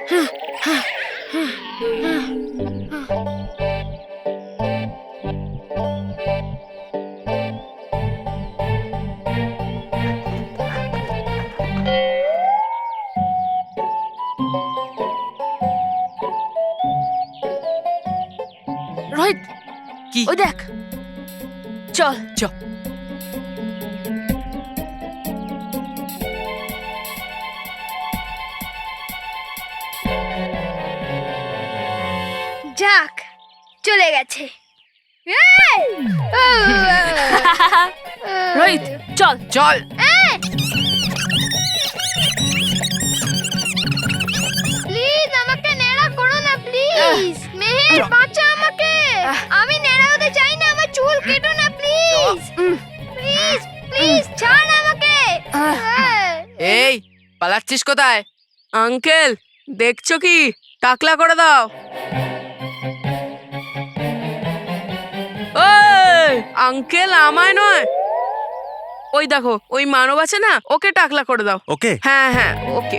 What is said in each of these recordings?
রোহিত, কি? ওই দেখ, চল চল। যাক, চলে গেছে। রোহিত, চল চল। প্লিজ আমাকে নেড়া করো না, প্লিজ। মেহের, বাঁচা আমাকে। আমি নেড়া হতে চাই না, আমার চুল কেটো না, প্লিজ। প্লিজ প্লিজ ছাড় আমাকে। এই, পালাচ্ছিস কোথায়? আঙ্কেল, দেখছো কি? টাকলা করে দাও। ওই আঙ্কেল, আমায় নয়, ওই দেখো, ওই মানব আছে না, ওকে টাকলা করে দাও। ওকে, হ্যাঁ হ্যাঁ, ওকে।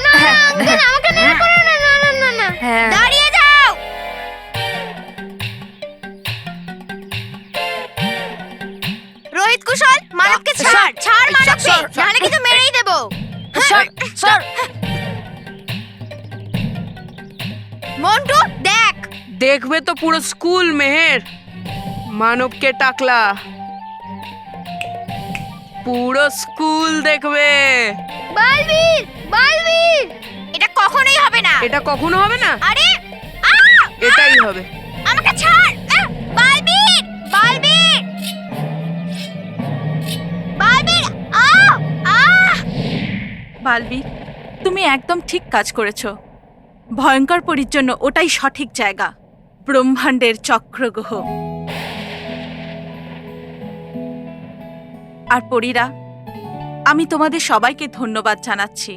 না আঙ্কেল, আমাকে নেড়া করো না। না না না না, দাঁড়িয়ে যাও। রোহিত, কুশল, মানবকে ছাড়। ছাড় মানবকে, নাহলে কিন্তু মেরেই দেব। সর। মন্টু, দেখ। দেখবে তো পুরো স্কুল মেহের, মানবকে টাকলা পুরো স্কুল দেখবে। বালবীর, বালবীর, এটা কখনোই হবে না। এটা কখনো হবে না, আরে এটাই হবে। আমাকে ছাড়। বালবীর, বালবীর, বালবীর, বালবীর, তুমি একদম ঠিক কাজ করেছো। ভয়ঙ্কর পরীর জন্য ওটাই সঠিক জায়গা, ব্রহ্মাণ্ডের চক্রগ্রহ। আর পরীরা, আমি তোমাদের সবাইকে ধন্যবাদ জানাচ্ছি।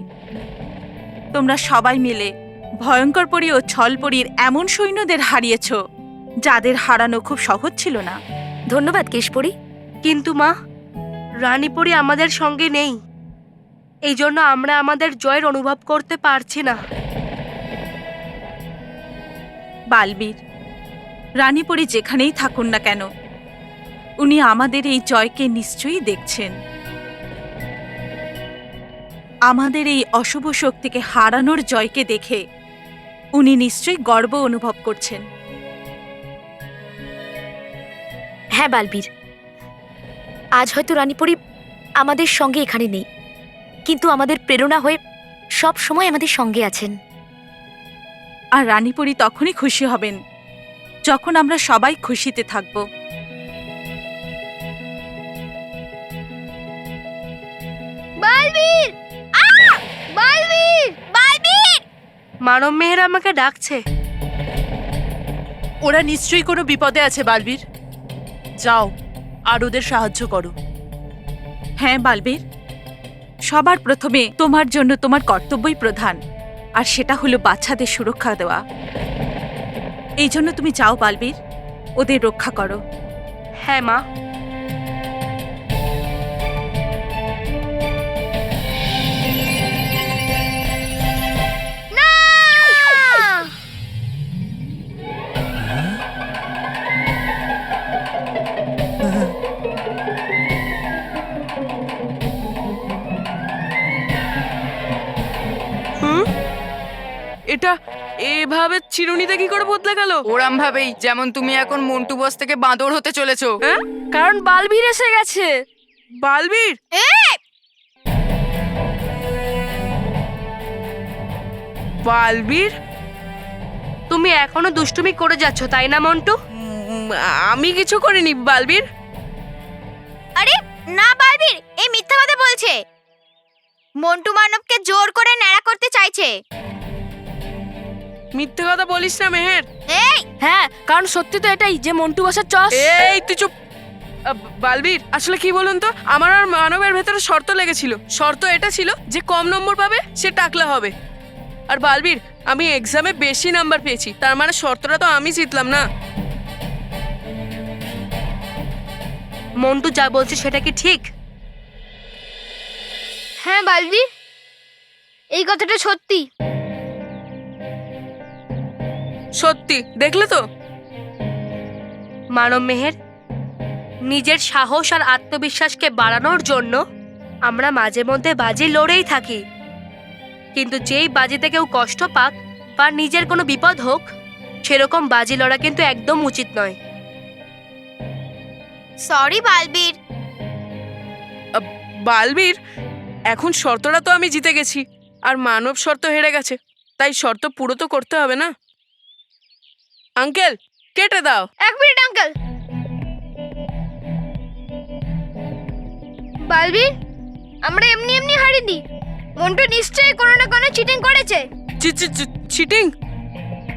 তোমরা সবাই মিলে ভয়ঙ্কর পরী ও ছল পরীর এমন সৈন্যদের হারিয়েছ যাদের হারানো খুব সহজ ছিল না। ধন্যবাদ কেশপরি। কিন্তু মা, রানীপরি আমাদের সঙ্গে নেই, এই জন্য আমরা আমাদের জয়ের অনুভব করতে পারছি না। বালবীর, রানীপরি যেখানেই থাকুন না কেন, উনি আমাদের এই জয়কে নিশ্চয়ই দেখছেন। আমাদের এই অশুভ শক্তিকে হারানোর জয়কে দেখে উনি নিশ্চয়ই গর্ব অনুভব করছেন। হ্যাঁ বালবীর, আজ হয়তো রানীপরি আমাদের সঙ্গে এখানে নেই, কিন্তু আমাদের প্রেরণা হয়ে সব সময় আমাদের সঙ্গে আছেন। আর রানীপরি তখনই খুশি হবেন যখন আমরা সবাই খুশিতে থাকব। বালবীর, বালবীর, বালবীর। মানব মেহের আমাকে ডাকছে। ওরা নিশ্চয়ই কোনো বিপদে আছে বালবীর, যাও আর ওদের সাহায্য করো। হ্যাঁ বালবীর, সবার প্রথমে তোমার জন্য তোমার কর্তব্যই প্রধান, আর সেটা হলো বাচ্চাদের সুরক্ষা দেওয়া। এই জন্য তুমি যাও বালবীর, ওদের রক্ষা করো। হ্যাঁ মা। এটা এভাবে চিরুনিতে কি করে বদলে গেল? ওরম ভাবেই, যেমন তুমি এখন মন্টু বস থেকে বাঁদর হতে চলেছো। হ্যাঁ, কারণ বালবীর এসে গেছে। বালবীর, বালবীর, তুমি এখনো দুষ্টুমি করে যাচ্ছ, তাই না মন্টু? আমি কিছু করিনি বালবীর। আরে না বালবীর, এই মিথ্যা কথা বলছে। মন্টু মানবকে জোর করে ন্যাড়া করতে চাইছে। মিথ্যে কথা বলিস না মেহের। এই, হ্যাঁ, কারণ সত্যি তো এটাই যে মন্টু বসার চস। এই তুই চুপ। বালবীর, আসলে কি বলুন তো, আমার আর মানবের ভেতরে শর্ত লেগেছিল। শর্ত এটা ছিল যে কম নম্বর পাবে সে টাকলা হবে। আর বালবীর, আমি এক্সামে বেশি নাম্বার পেয়েছি, তার মানে শর্তটা তো আমি জিতলাম না। মন্টু যা বলছে সেটা কি ঠিক? হ্যাঁ বালবীর, এই কথাটা সত্যি। সত্যি দেখলে তো? মানব মেহের, নিজের সাহস আর আত্মবিশ্বাসকে বাড়ানোর জন্য আমরা মাঝে মধ্যে বাজি লড়েই থাকি, কিন্তু যেই বাজিতে কেউ কষ্ট পাক বা নিজের কোনো বিপদ হোক, সেরকম বাজি লড়া কিন্তু একদম উচিত নয়। সরি বালবীর। বালবীর, এখন শর্তটা তো আমি জিতে গেছি, আর মানব শর্ত হেরে গেছে, তাই শর্ত পুরো তো করতে হবে না? আঙ্কেল, কেটে দাও। 1 মিনিট আঙ্কেল। বালবীর, আমরা এমনি এমনি হারিনি। মন্টু নিশ্চয়ই কোনো না কোনো চিটিং করেছে। চিটিং?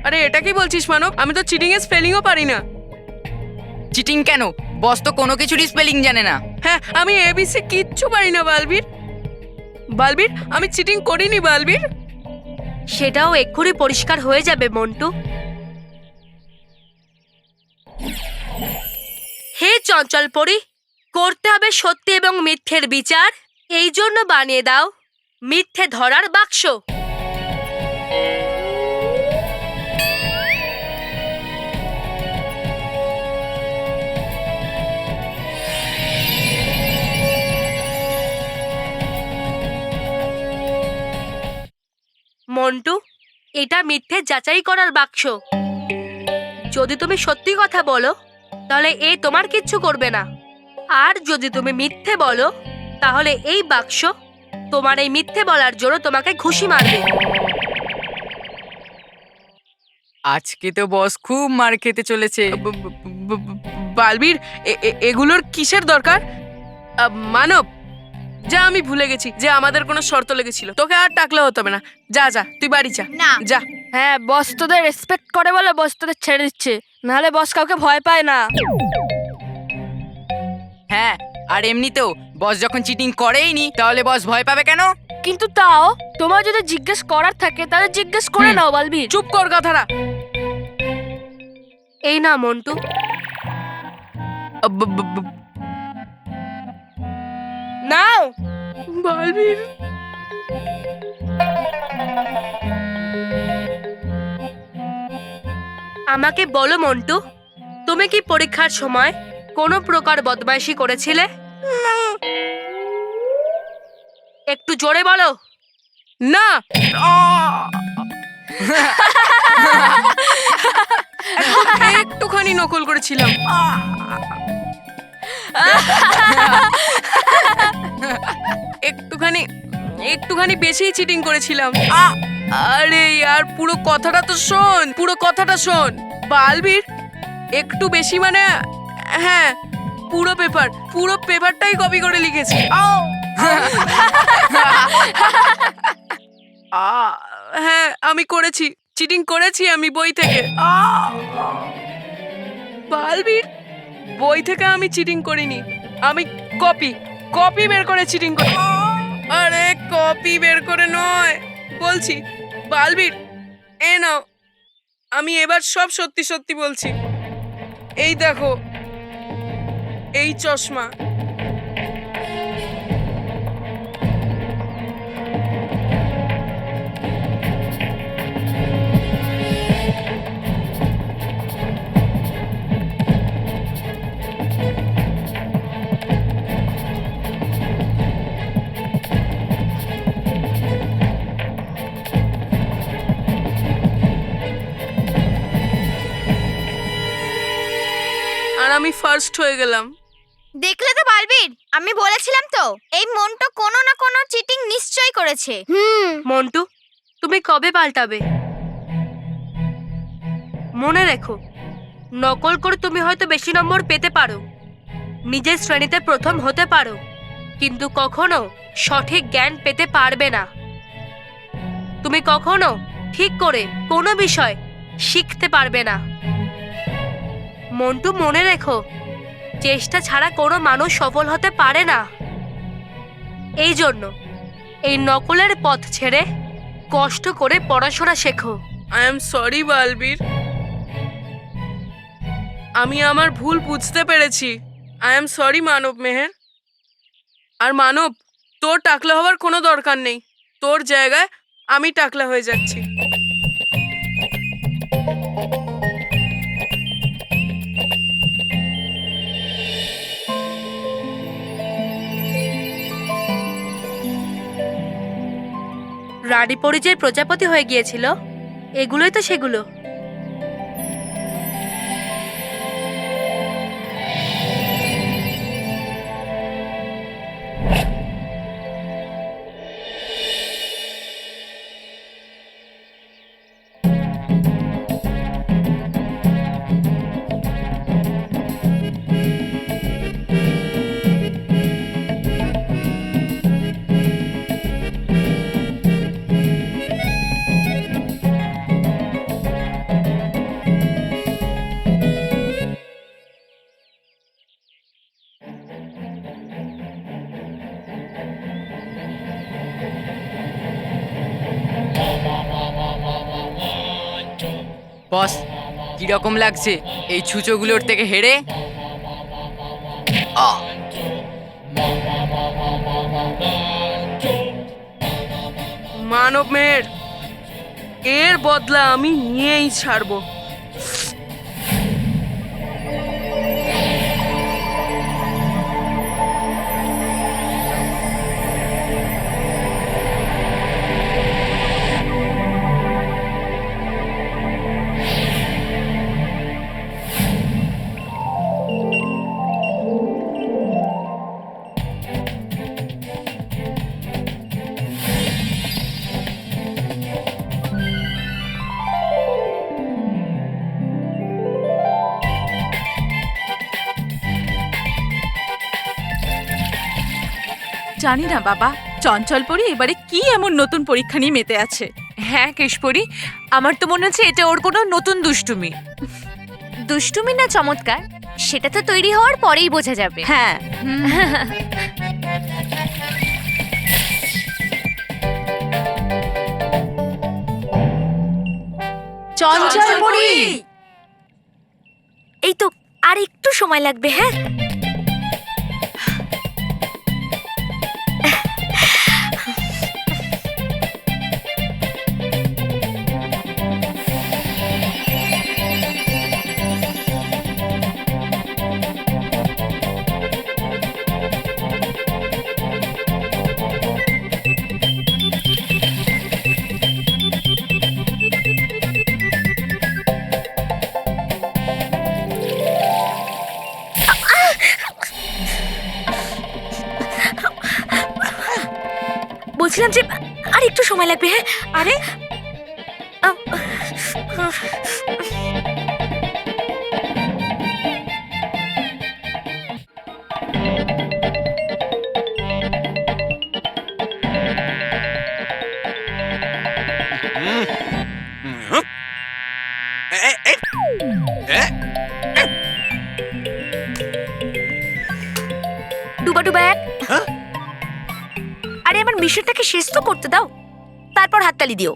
আরে এটা কি বলছিস মানব? আমি তো চিটিং এর স্পেলিংও পারি না। চিটিং কেন? বস তো কোনো কিছুরই স্পেলিং জানে না। হ্যাঁ, আমি এবিসি কিচ্ছু পারি না বালবীর। বালবীর, আমি চিটিং করিনি বালবীর। সেটাও এক্ষুনি পরিষ্কার হয়ে যাবে মন্টু। হে চঞ্চল পরি, করতে হবে সত্যি এবং মিথ্যের বিচার। এই জন্য বানিয়ে দাও মিথ্যে ধরার বাক্স। মন্টু, এটা মিথ্যে যাচাই করার বাক্স। যদি তুমি সত্যি কথা বলো তাহলে এ তোমার কিচ্ছু করবে না, আর যদি তুমি মিথ্যে বলো তাহলে এই বাক্স তোমার এই মিথ্যে বলার জন্য তোমাকে ঘুষি মারবে। আজকে তো বস খুব মার খেতে চলেছে। বালবীর, এগুলোর কিসের দরকার? মানব, যা, আমি ভুলে গেছি যে আমাদের কোনো শর্ত লেগেছিল। তোকে আর টাকলে হতে হবে না। যা যা, তুই বাড়ি যা। না। যা। হ্যাঁ, বস তোদের রেসপেক্ট করে বলে বস তোদের ছেড়ে দিচ্ছে, নাহলে বস কাউকে ভয় পায় না। হ্যাঁ, আর এমনিতেও বস যখন চিটিং করেইনি তাহলে বস ভয় পাবে কেন? কিন্তু তাও তোমার যদি জিজ্ঞেস করার থাকে তাহলে জিজ্ঞেস করে নাও বালবীর। চুপ কর কথাটা। এই না মন্টু, নাও। বালবীর, আমাকে বলো মন্টু, তুমি কি পরীক্ষার সময় কোনো প্রকার বদমাইশি করেছিলে? একটু জোরে বলো। না। একটুখানি নকল করেছিলাম। একটুখানি বেশিই চিটিং করেছিলাম। আরে यार, পুরো কথাটা তো শোন, পুরো কথাটা শোন। বালবীর, একটু বেশি মানে, হ্যাঁ, পুরো পেপারটাই কপি করে লিখেছি। হ্যাঁ, আমি করেছি, চিটিং করেছি আমি বই থেকে। বালবীর, বই থেকে আমি চিটিং করিনি, আমি কপি বের করে চিটিং করি। আরে কপি বের করে নয় বলছি। বালবীর, এ নাও, আমি এবার সব সত্যি সত্যি বলছি। এই দেখো, এই চশমা। আর আমি ফার্স্ট হয়ে গেলাম। দেখলে তো বালবীর, আমি বলেছিলাম তো এই মন্টু কোনো না কোনো চিটিং নিশ্চয়ই করেছে। মন্টু, তুমি কবে পাল্টাবে? মনে রেখো, নকল করে তুমি হয়তো বেশি নম্বর পেতে পারো, নিজের শ্রেণীতে প্রথম হতে পারো, কিন্তু কখনো সঠিক জ্ঞান পেতে পারবে না। তুমি কখনো ঠিক করে কোনো বিষয় শিখতে পারবে না। মন্টু, মনে রেখো, চেষ্টা ছাড়া কোনো মানুষ সফল হতে পারে না। এই জন্য এই নকলের পথ ছেড়ে কষ্ট করে পড়াশোনা শেখো। আই এম সরি বালবীর, আমি আমার ভুল বুঝতে পেরেছি। আই এম সরি মানব মেহের। আর মানব, তোর টাকলা হওয়ার কোনো দরকার নেই। তোর জায়গায় আমি টাকলা হয়ে যাচ্ছি। রানী পরি যে প্রজাপতি হয়ে গিয়েছিল, এগুলোই তো সেগুলো। বস কিরকম লাগছে এই ছুঁচোগুলোর থেকে হেরে? আহ! মানব মেহের, এর বদলা আমি নিয়েই ছাড়বো। জানি না বাবা, চঞ্চলপরি এবারে কি এমন নতুন পরীক্ষা নিয়ে মেতে আছে। হ্যাঁ কেশপরি, আমার তো মনে হচ্ছে এটা ওর কোনো নতুন দুষ্টুমি। দুষ্টুমি না চমৎকার, সেটা তো তৈরি হওয়ার পরেই বোঝা যাবে। হ্যাঁ, চঞ্চলপরি, এই তো আর একটু সময় লাগবে। হ্যাঁ, বলছিলাম যে আর একটু সময় লাগবে। হ্যাঁ, আরে ডুবা ডুবা এক। আরে আমার মিশনটাকে শেষ তো করতে দাও, তারপর হাততালি দিও।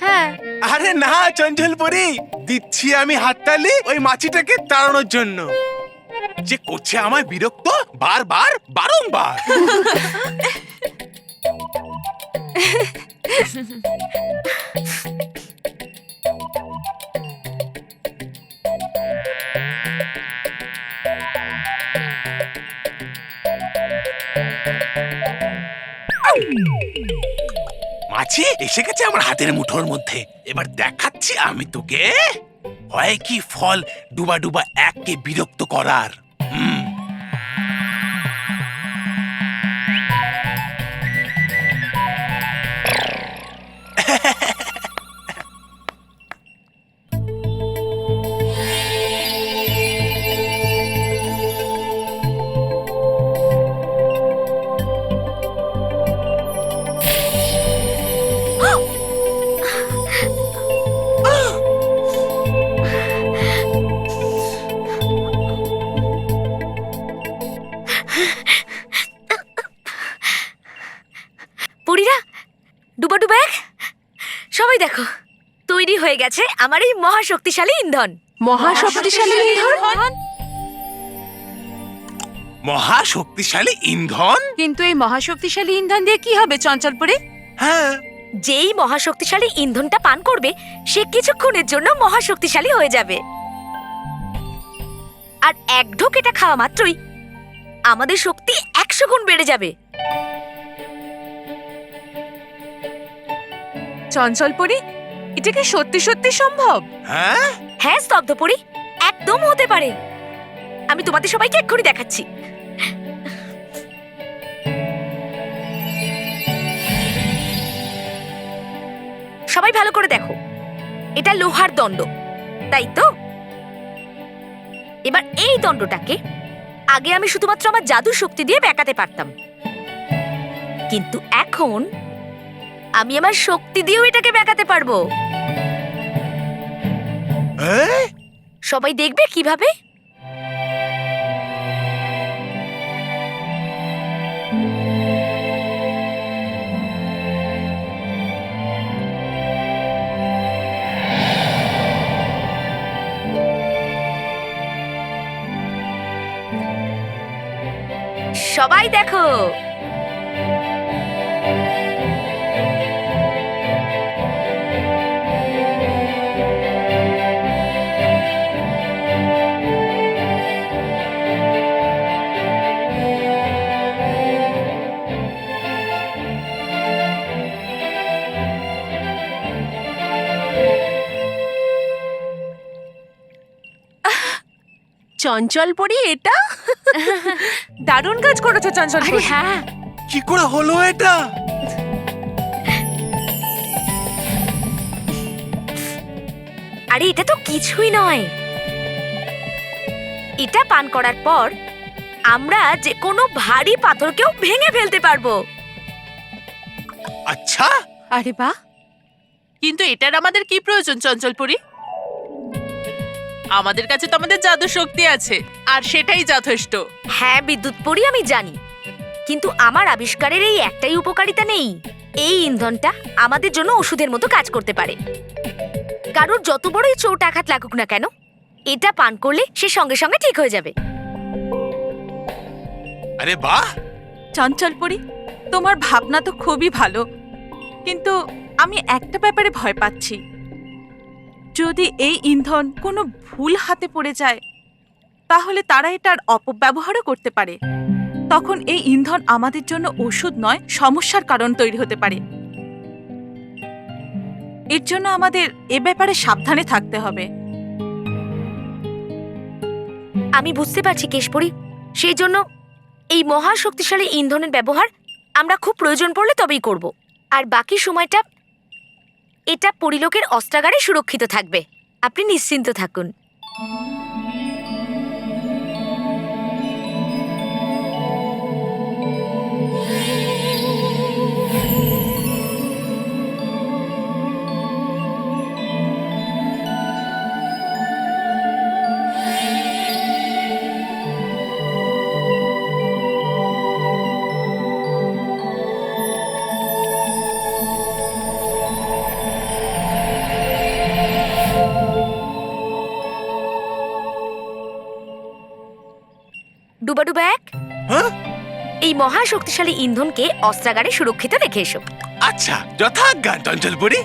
হ্যাঁ, আরে না চঞ্চলপুরি, দিচ্ছি আমি হাততালি ওই মাছিটাকে তাড়ানোর জন্য, যে করছে আমায় বিরক্ত বারবার বারংবার। মাছি এসে গেছে আমার হাতের মুঠোর মধ্যে, এবার দেখাচ্ছি আমি তোকে হয় কি ফল ডুবা ডুবা এককে বিরক্ত করার। পরীরা, ডুবা ডুবা এক, সবাই দেখো তৈরি হয়ে গেছে আমার এই মহাশক্তিশালী ইন্ধন। মহাশক্তিশালী ইন্ধন? মহাশক্তিশালী ইন্ধন? কিন্তু এই মহাশক্তিশালী ইন্ধন দিয়ে কি হবে চঞ্চলপরি? হ্যাঁ, যেই মহাশক্তিশালী ইন্ধনটা পান করবে সে কিছুক্ষণের জন্য মহাশক্তিশালী হয়ে যাবে। আর এক ঢোক এটা খাওয়া মাত্রই আমাদের শক্তি 100 গুণ বেড়ে যাবে। চঞ্চলপরি, এটা কি সত্যি সত্যি সম্ভব? হ্যাঁ হ্যাঁ স্তব্ধপরি, একদম হতে পারে। আমি তোমাদের সবাইকে এক্ষুনি দেখাচ্ছি। সবাই ভালো করে দেখো, এটা লোহার দণ্ড, তাই তো? এবার এই দণ্ডটাকে আগে আমি শুধুমাত্র আমার জাদু শক্তি দিয়ে বেঁকাতে পারতাম, কিন্তু এখন আমি আমার শক্তি দিয়েও এটাকে বেঁকাতে পারবো। হ্যাঁ? সবাই দেখবে কিভাবে। সবাই দেখো, চঞ্চলপরি, এটা দারুণ কাজ করেছো আরে চঞ্চলপরি। হ্যাঁ, কি করে হলো এটা? আরে এটা তো কিছুই নয়। এটা পান করার পর আমরা যে কোনো ভারী পাথরকেও ভেঙে ফেলতে পারবো। আচ্ছা, আরে বাহ, কিন্তু এটার আমাদের কি প্রয়োজন চঞ্চলপরি? আমাদের কাছে তো আমাদের জাদু শক্তি আছে, আর সেটাই যথেষ্ট। হ্যাঁ বিদ্যুৎ পরি, আমি জানি, কিন্তু আমার আবিষ্কারের এই একটাই উপকারিতা নেই। এই ইন্ধনটা আমাদের জন্য ওষুধের মতো কাজ করতে পারে। কারোর যত বড়ই চোট আঘাত লাগুক না কেন, এটা পান করলে সে সঙ্গে সঙ্গে ঠিক হয়ে যাবে। আরে বাহ, চঞ্চলপরি, তোমার ভাবনা তো খুবই ভালো, কিন্তু আমি একটা ব্যাপারে ভয় পাচ্ছি। যদি এই ইন্ধন কোনো ভুল হাতে পড়ে যায়, তাহলে তারা এটার অপব্যবহারও করতে পারে। তখন এই ইন্ধন আমাদের জন্য ওষুধ নয়, সমস্যার কারণ তৈরি হতে পারে। এর জন্য আমাদের এ ব্যাপারে সাবধানে থাকতে হবে। আমি বুঝতে পারছি কেশপরি, সেই জন্য এই মহা শক্তিশালী ইন্ধনের ব্যবহার আমরা খুব প্রয়োজন পড়লে তবেই করব। আর বাকি সময়টা এটা পরিলোকের অস্ত্রাগারে সুরক্ষিত থাকবে। আপনি নিশ্চিন্ত থাকুন। ডুবাডুবা এক, হ্যাঁ? এই মহা শক্তিশালী ইন্ধনকে অস্ত্রাগারে সুরক্ষিত রেখে এসো। আচ্ছা, যথাজ্ঞা চঞ্চলপুরি।